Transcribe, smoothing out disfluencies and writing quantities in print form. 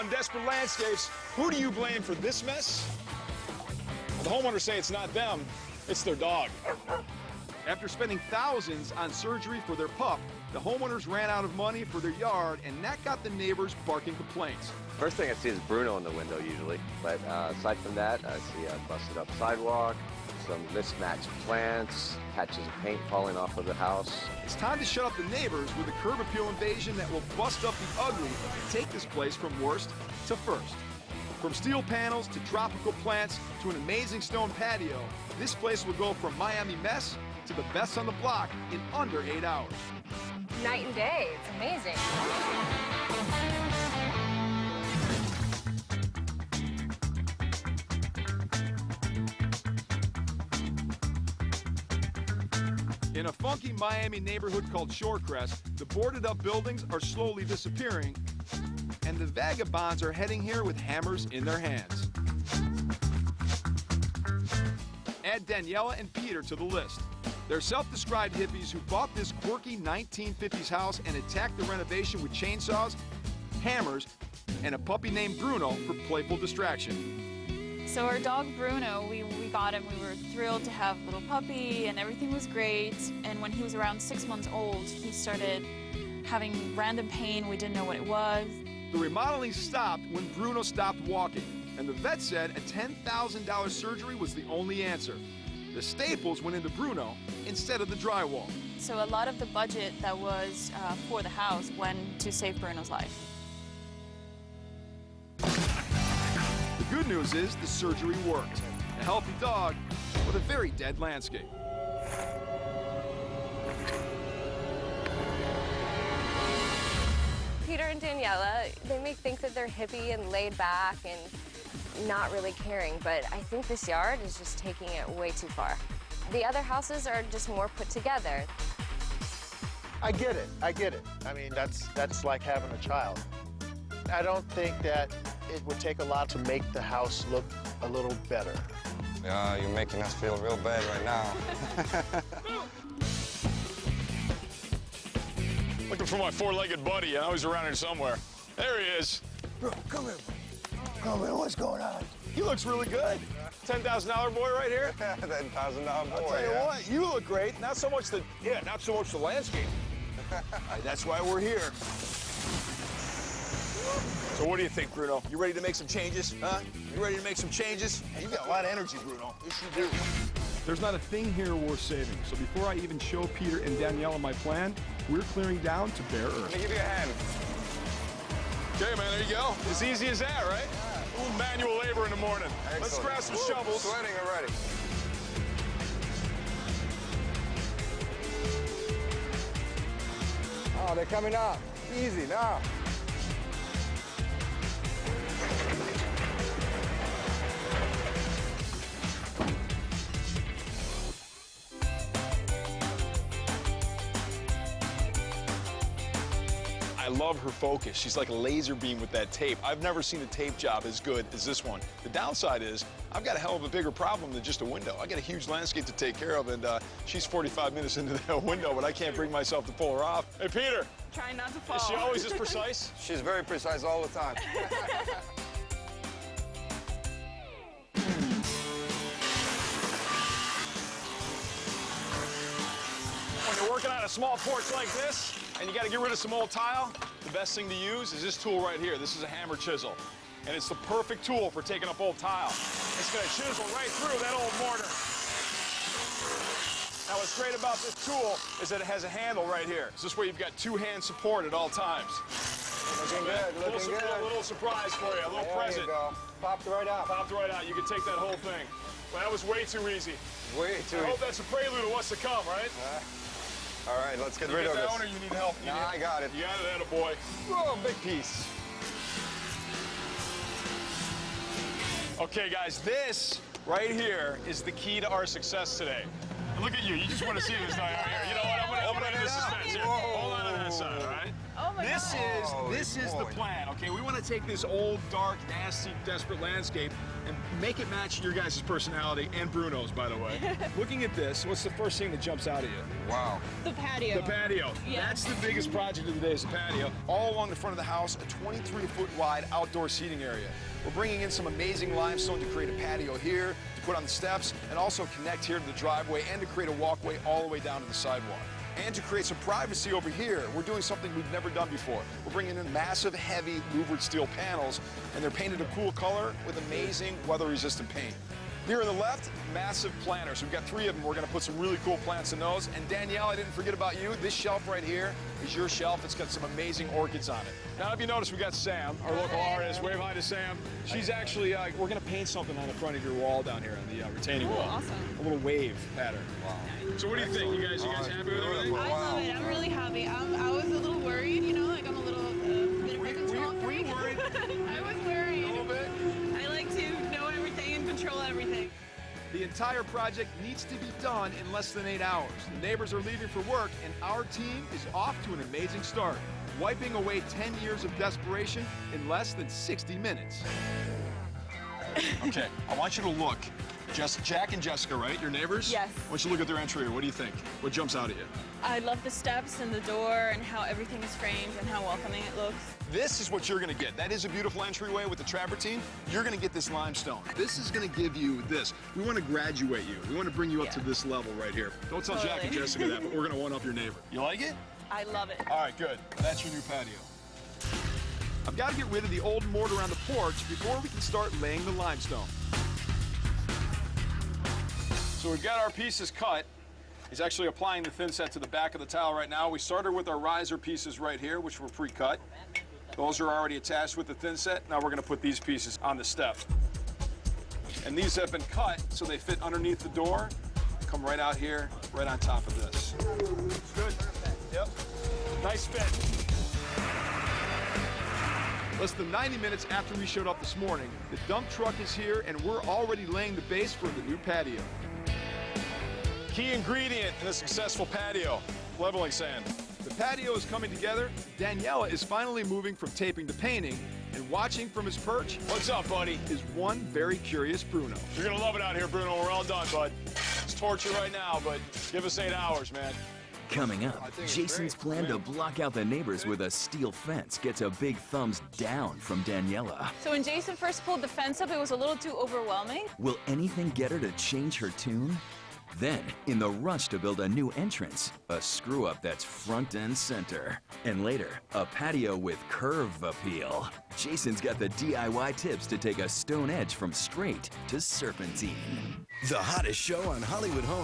on Desperate Landscapes. Who do you blame for this mess? Well, the homeowners say it's not them, it's their dog. After spending thousands on surgery for their pup, the homeowners ran out of money for their yard, and that got the neighbors barking complaints. First thing I see is Bruno in the window usually, but aside from that, I see a busted up sidewalk, some mismatched plants, patches of paint falling off of the house. It's time to shut up the neighbors with a curb appeal invasion that will bust up the ugly and take this place from worst to first. From steel panels to tropical plants to an amazing stone patio, this place will go from Miami mess to the best on the block in under 8 hours. Night and day, it's amazing. In a funky Miami neighborhood called Shorecrest, the boarded up buildings are slowly disappearing, and the vagabonds are heading here with hammers in their hands. Add Daniela and Peter to the list. They're self-described hippies who bought this quirky 1950s house and attacked the renovation with chainsaws, hammers, and a puppy named Bruno for playful distraction. So our dog Bruno, we got him. We were thrilled to have a little puppy, and everything was great. And when he was around 6 months old, he started having random pain. We didn't know what it was. The remodeling stopped when Bruno stopped walking, and the vet said a $10,000 surgery was the only answer. The staples went into Bruno instead of the drywall. So a lot of the budget that was for the house went to save Bruno's life. The good news is the surgery worked. A healthy dog with a very dead landscape. Peter and Daniela, they may think that they're hippie and laid back and not really caring, but I think this yard is just taking it way too far. The other houses are just more put together. I get it. I mean, that's like having a child. I don't think that it would take a lot to make the house look a little better. Yeah, you're making us feel real bad right now. Looking for my four-legged buddy. I know he's around here somewhere. There he is. Bro, come here. Come here, what's going on? He looks really good. $10,000 boy right here. $10,000 boy. I'll tell you what, you look great. Not so much the landscape. That's why we're here. So what do you think, Bruno? You ready to make some changes, huh? You ready to make some changes? You got a lot of energy, Bruno. Yes, you do. There's not a thing here worth saving. So before I even show Peter and Daniela my plan, we're clearing down to bare earth. Let me give you a hand. Okay, man, there you go. As easy as that, right? A little manual labor in the morning. Excellent. Let's grab some shovels. Sweating already. Oh, they're coming up. Easy now. I love her focus. She's like a laser beam with that tape. I've never seen a tape job as good as this one. The downside is I've got a hell of a bigger problem than just a window. I got a huge landscape to take care of, and she's 45 minutes into that window, but I can't bring myself to pull her off. Hey, Peter. Trying not to fall. Is she always this precise? She's very precise all the time. When you're working on a small porch like this, and you got to get rid of some old tile, the best thing to use is this tool right here. This is a hammer chisel. And it's the perfect tool for taking up old tile. It's going to chisel right through that old mortar. Now, what's great about this tool is that it has a handle right here. So this way you've got two-hand support at all times. Looking good, looking good. A little surprise for you, a little present. There you go. Popped right out. Popped right out. You can take that whole thing. Well, that was way too easy. Way too I easy. hope that's a prelude to what's to come, right? All right, let's get rid of this. You or you need help? No, I got it. You got it, attaboy. Whoa, big piece. Okay, guys, this right here is the key to our success today. And look at you. You just want to see this guy right here. You know what? I'm going to end the suspense here. Hold on to this. side, all right? Oh my God. This is the plan, okay? We want to take this old, dark, nasty, desperate landscape and make it match your guys' personality and Bruno's, by the way. Looking at this, what's the first thing that jumps out at you? Wow. The patio. The patio. Yeah. That's the biggest project of the day is the patio. All along the front of the house, a 23-foot wide outdoor seating area. We're bringing in some amazing limestone to create a patio here, to put on the steps, and also connect here to the driveway and to create a walkway all the way down to the sidewalk. And to create some privacy over here, we're doing something we've never done before. We're bringing in massive, heavy louvered steel panels, and they're painted a cool color with amazing weather-resistant paint. Here on the left, massive planters. We've got 3 of them. We're going to put some really cool plants in those. And Danielle, I didn't forget about you. This shelf right here is your shelf. It's got some amazing orchids on it. Now, if you notice, we got Sam, our local artist. Wave hi to Sam. She's actually, we're going to paint something on the front of your wall down here on the retaining wall. Awesome. A little wave pattern. Wow. So what do you think? You guys happy with everything? I love it. I'm really happy. I was a little worried, you know, like I'm a little bit of a control freak. worried? I was worried. A little bit? I like to know everything and control everything. The entire project needs to be done in less than 8 hours. The neighbors are leaving for work, and our team is off to an amazing start, wiping away 10 years of desperation in less than 60 minutes. Okay, I want you to look. Jack and Jessica, right? Your neighbors? Yes. I want you to look at their entry. What do you think? What jumps out at you? I love the steps and the door and how everything is framed and how welcoming it looks. This is what you're gonna get. That is a beautiful entryway with the travertine. You're gonna get this limestone. This is gonna give you this. We wanna graduate you. We wanna bring you up to this level right here. Don't tell Jack and Totally. Jessica that, but we're gonna one-up your neighbor. You like it? I love it. All right, good. That's your new patio. I've got to get rid of the old mortar on the porch before we can start laying the limestone. So we've got our pieces cut. He's actually applying the thin set to the back of the tile right now. We started with our riser pieces right here, which were pre-cut. Those are already attached with the thin set. Now we're going to put these pieces on the step. And these have been cut so they fit underneath the door. Come right out here, right on top of this. Good. Yep. Nice fit. Less than 90 minutes after we showed up this morning, the dump truck is here and we're already laying the base for the new patio. Key ingredient in a successful patio, leveling sand. The patio is coming together. Daniela is finally moving from taping to painting, and watching from his perch, what's up, buddy, is one very curious Bruno. You're gonna love it out here, Bruno. We're all done, bud. It's torture right now, but give us 8 hours, man. Coming up, Jason's plan to block out the neighbors with a steel fence gets a big thumbs down from Daniela. So when Jason first pulled the fence up, it was a little too overwhelming. Will anything get her to change her tune? Then, in the rush to build a new entrance, a screw-up that's front and center. And later, a patio with curve appeal. Jason's got the DIY tips to take a stone edge from straight to serpentine. The hottest show on Hollywood Home